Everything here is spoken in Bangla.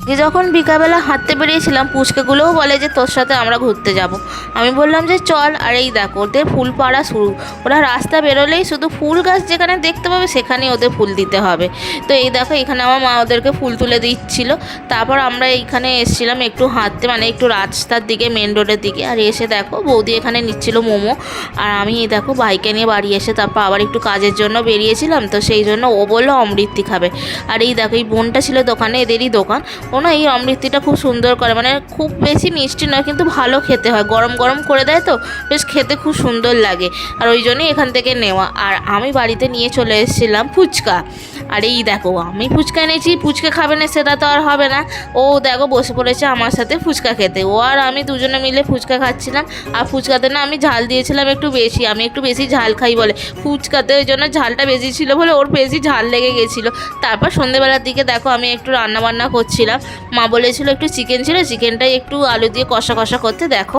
যে যখন বিকালবেলা হাঁটতে বেরিয়েছিলাম, পুচকেগুলোও বলে যে তোর সাথে আমরা ঘুরতে যাব। আমি বললাম যে চল। আর এই দেখো ওদের ফুল পাড়া শুরু। ওরা রাস্তা বেরোলেই শুধু ফুল গাছ যেখানে দেখতে পাবে সেখানেই ওদের ফুল দিতে হবে। তো এই দেখো এখানে আমার মা ওদেরকে ফুল তুলে দিচ্ছিল। তারপর আমরা এইখানে এসেছিলাম একটু হাঁটতে, মানে একটু রাস্তার দিকে, মেন রোডের দিকে। আর এসে দেখো বৌদি এখানে নিচ্ছিল মোমো। আর আমি এই দেখো বাইকে নিয়ে বাড়ি এসে তারপর আবার একটু কাজের জন্য বেরিয়েছিলাম, তো সেই জন্য ও বললো অমৃতি খাবে। আর এই দেখো এই বোনটা ছিল দোকানে, এদেরই দোকান। ও না এই অমৃতিটা খুব সুন্দর করে, মানে খুব বেশি মিষ্টি নয় কিন্তু ভালো খেতে হয়, গরম গরম করে দেয় তো বেশ খেতে খুব সুন্দর লাগে। আর ওই জন্যই এখান থেকে নেওয়া। আর আমি বাড়িতে নিয়ে চলে এসেছিলাম ফুচকা। আর এই দেখো আমি ফুচকা এনেছি, ফুচকা খাবে না সেটা তো আর হবে না। ও দেখো বসে পড়েছে আমার সাথে ফুচকা খেতে। ও আর আমি দুজনে মিলে ফুচকা খাচ্ছিলাম। আর ফুচকাতে না আমি ঝাল দিয়েছিলাম একটু বেশি, আমি একটু বেশি ঝাল খাই বলে ফুচকাতে, ওই জন্য ঝালটা বেশি ছিল বলে ওর বেশি ঝাল লেগে গেছিলো। তারপর সন্ধ্যেবেলার দিকে দেখো আমি একটু রান্নাবান্না করছিলাম। মা বলেছিল একটু চিকেন ছিল, চিকেনটাই একটু আলু দিয়ে কষা কষা করতে। দেখো